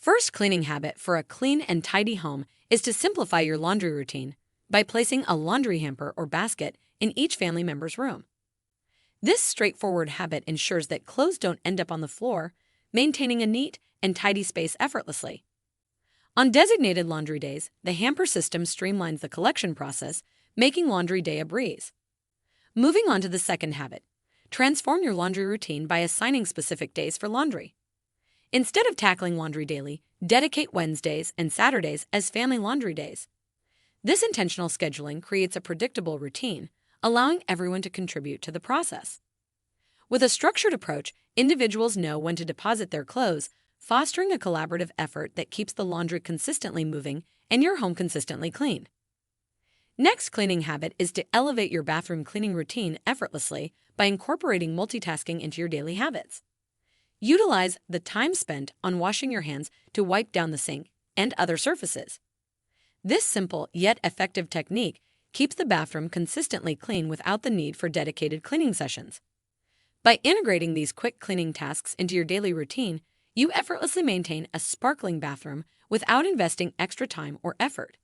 first cleaning habit for a clean and tidy home is to simplify your laundry routine by placing a laundry hamper or basket in each family member's room. This straightforward habit ensures that clothes don't end up on the floor, maintaining a neat and tidy space effortlessly. On designated laundry days, the hamper system streamlines the collection process, making laundry day a breeze. Moving on to the second habit, transform your laundry routine by assigning specific days for laundry. Instead of tackling laundry daily, dedicate Wednesdays and Saturdays as family laundry days. This intentional scheduling creates a predictable routine, allowing everyone to contribute to the process. With a structured approach, individuals know when to deposit their clothes, fostering a collaborative effort that keeps the laundry consistently moving and your home consistently clean. Next cleaning habit is to elevate your bathroom cleaning routine effortlessly by incorporating multitasking into your daily habits. Utilize the time spent on washing your hands to wipe down the sink and other surfaces. This simple yet effective technique keeps the bathroom consistently clean without the need for dedicated cleaning sessions. By integrating these quick cleaning tasks into your daily routine, you effortlessly maintain a sparkling bathroom without investing extra time or effort.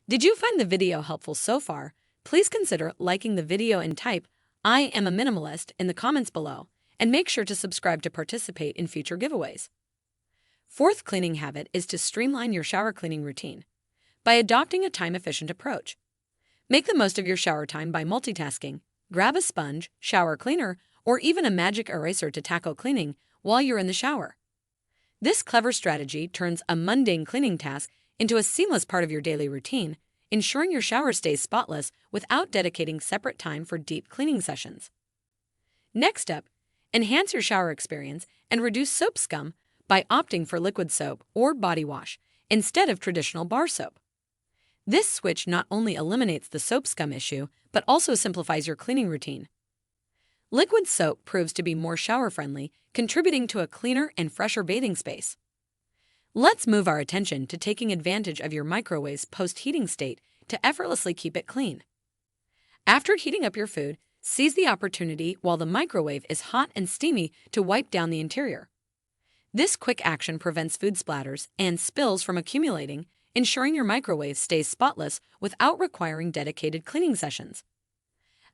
Did you find the video helpful so far? Please consider liking the video and type "I am a minimalist" in the comments below, and make sure to subscribe to participate in future giveaways. Fourth cleaning habit is to streamline your shower cleaning routine by adopting a time-efficient approach. Make the most of your shower time by multitasking. Grab a sponge, shower cleaner, or even a magic eraser to tackle cleaning while you're in the shower. This clever strategy turns a mundane cleaning task into a seamless part of your daily routine, ensuring your shower stays spotless without dedicating separate time for deep cleaning sessions. Next up, enhance your shower experience and reduce soap scum by opting for liquid soap or body wash instead of traditional bar soap. This switch not only eliminates the soap scum issue, but also simplifies your cleaning routine. Liquid soap proves to be more shower-friendly, contributing to a cleaner and fresher bathing space. Let's move our attention to taking advantage of your microwave's post-heating state to effortlessly keep it clean. After heating up your food, seize the opportunity while the microwave is hot and steamy to wipe down the interior. This quick action prevents food splatters and spills from accumulating, ensuring your microwave stays spotless without requiring dedicated cleaning sessions.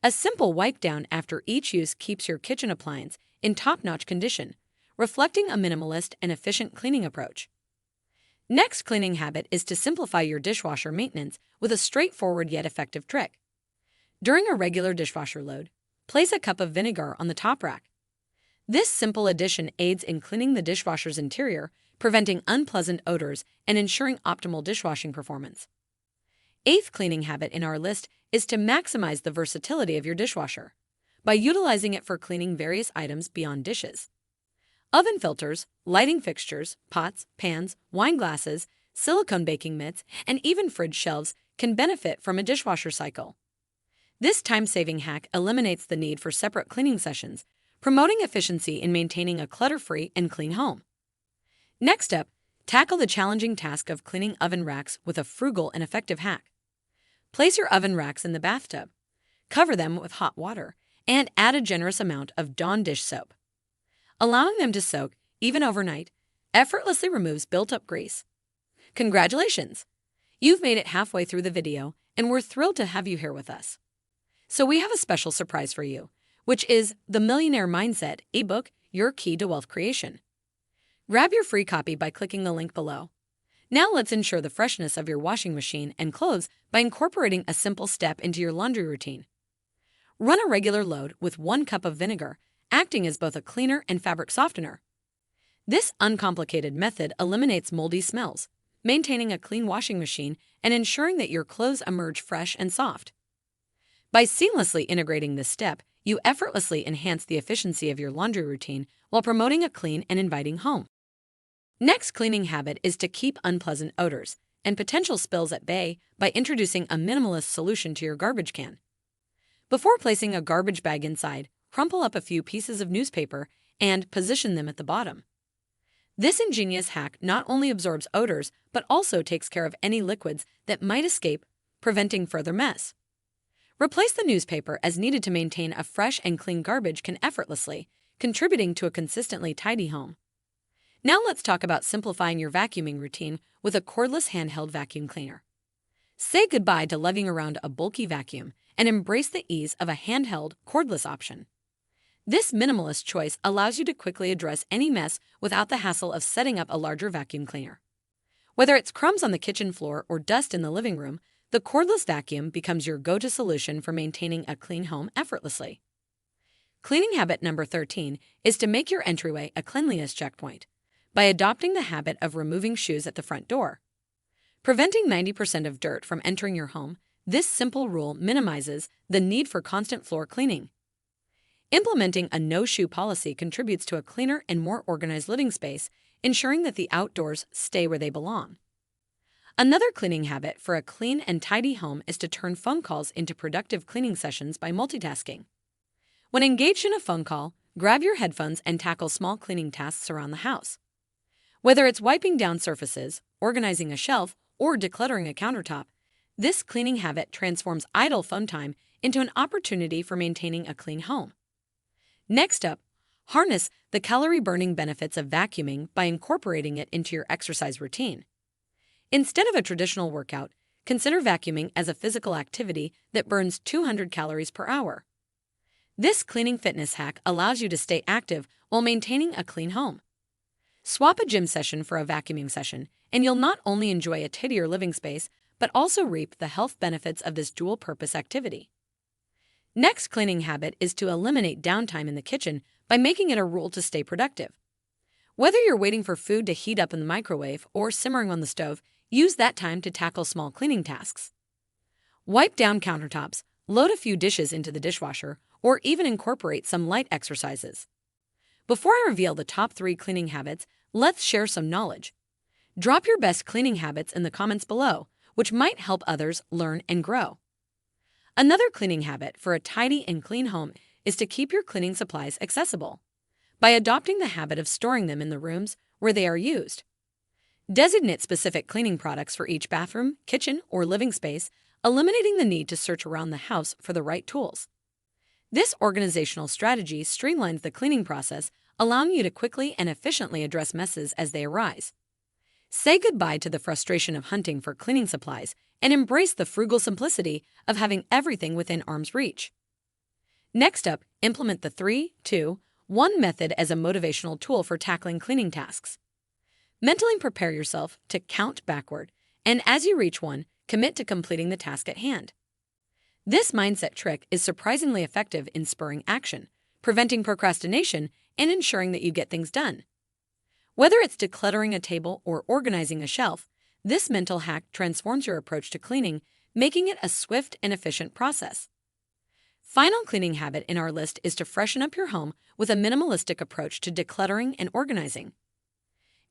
A simple wipe down after each use keeps your kitchen appliance in top-notch condition, reflecting a minimalist and efficient cleaning approach. Next cleaning habit is to simplify your dishwasher maintenance with a straightforward yet effective trick. During a regular dishwasher load, place a cup of vinegar on the top rack. This simple addition aids in cleaning the dishwasher's interior, preventing unpleasant odors and ensuring optimal dishwashing performance. Eighth cleaning habit in our list is to maximize the versatility of your dishwasher by utilizing it for cleaning various items beyond dishes. Oven filters, lighting fixtures, pots, pans, wine glasses, silicone baking mitts, and even fridge shelves can benefit from a dishwasher cycle. This time-saving hack eliminates the need for separate cleaning sessions, promoting efficiency in maintaining a clutter-free and clean home. Next up, tackle the challenging task of cleaning oven racks with a frugal and effective hack. Place your oven racks in the bathtub, cover them with hot water, and add a generous amount of Dawn dish soap. Allowing them to soak, even overnight, effortlessly removes built-up grease. Congratulations! You've made it halfway through the video, and we're thrilled to have you here with us. So we have a special surprise for you, which is the Millionaire Mindset ebook, Your Key to Wealth Creation. Grab your free copy by clicking the link below. Now let's ensure the freshness of your washing machine and clothes by incorporating a simple step into your laundry routine. Run a regular load with 1 cup of vinegar, acting as both a cleaner and fabric softener. This uncomplicated method eliminates moldy smells, maintaining a clean washing machine and ensuring that your clothes emerge fresh and soft. By seamlessly integrating this step, you effortlessly enhance the efficiency of your laundry routine while promoting a clean and inviting home. Next cleaning habit is to keep unpleasant odors and potential spills at bay by introducing a minimalist solution to your garbage can. Before placing a garbage bag inside, crumple up a few pieces of newspaper and position them at the bottom. This ingenious hack not only absorbs odors, but also takes care of any liquids that might escape, preventing further mess. Replace the newspaper as needed to maintain a fresh and clean garbage can effortlessly, contributing to a consistently tidy home. Now let's talk about simplifying your vacuuming routine with a cordless handheld vacuum cleaner. Say goodbye to lugging around a bulky vacuum and embrace the ease of a handheld, cordless option. This minimalist choice allows you to quickly address any mess without the hassle of setting up a larger vacuum cleaner. Whether it's crumbs on the kitchen floor or dust in the living room, the cordless vacuum becomes your go-to solution for maintaining a clean home effortlessly. Cleaning habit number 13 is to make your entryway a cleanliness checkpoint by adopting the habit of removing shoes at the front door. Preventing 90% of dirt from entering your home, this simple rule minimizes the need for constant floor cleaning. Implementing a no-shoe policy contributes to a cleaner and more organized living space, ensuring that the outdoors stay where they belong. Another cleaning habit for a clean and tidy home is to turn phone calls into productive cleaning sessions by multitasking. When engaged in a phone call, grab your headphones and tackle small cleaning tasks around the house. Whether it's wiping down surfaces, organizing a shelf, or decluttering a countertop, this cleaning habit transforms idle phone time into an opportunity for maintaining a clean home. Next up, harness the calorie-burning benefits of vacuuming by incorporating it into your exercise routine. Instead of a traditional workout, consider vacuuming as a physical activity that burns 200 calories per hour. This cleaning fitness hack allows you to stay active while maintaining a clean home. Swap a gym session for a vacuuming session, and you'll not only enjoy a tidier living space, but also reap the health benefits of this dual-purpose activity. Next cleaning habit is to eliminate downtime in the kitchen by making it a rule to stay productive. Whether you're waiting for food to heat up in the microwave or simmering on the stove, use that time to tackle small cleaning tasks. Wipe down countertops, load a few dishes into the dishwasher, or even incorporate some light exercises. Before I reveal the top 3 cleaning habits, let's share some knowledge. Drop your best cleaning habits in the comments below, which might help others learn and grow. Another cleaning habit for a tidy and clean home is to keep your cleaning supplies accessible by adopting the habit of storing them in the rooms where they are used. Designate specific cleaning products for each bathroom, kitchen, or living space, eliminating the need to search around the house for the right tools. This organizational strategy streamlines the cleaning process, allowing you to quickly and efficiently address messes as they arise. Say goodbye to the frustration of hunting for cleaning supplies and embrace the frugal simplicity of having everything within arm's reach. Next up, implement the 3-2-1 method as a motivational tool for tackling cleaning tasks. Mentally prepare yourself to count backward, and as you reach 1, commit to completing the task at hand. This mindset trick is surprisingly effective in spurring action, preventing procrastination, and ensuring that you get things done. Whether it's decluttering a table or organizing a shelf, this mental hack transforms your approach to cleaning, making it a swift and efficient process. Final cleaning habit in our list is to freshen up your home with a minimalistic approach to decluttering and organizing.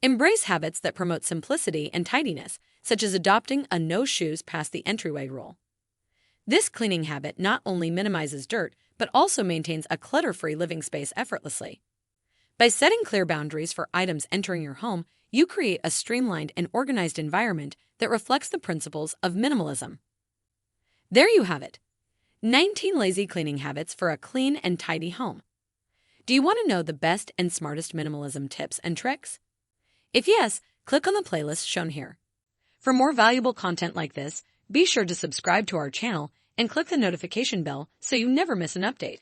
Embrace habits that promote simplicity and tidiness, such as adopting a no shoes past the entryway rule. This cleaning habit not only minimizes dirt, but also maintains a clutter-free living space effortlessly. By setting clear boundaries for items entering your home, you create a streamlined and organized environment that reflects the principles of minimalism. There you have it. 19 lazy cleaning habits for a clean and tidy home. Do you want to know the best and smartest minimalism tips and tricks? If yes, click on the playlist shown here. For more valuable content like this, be sure to subscribe to our channel and click the notification bell so you never miss an update.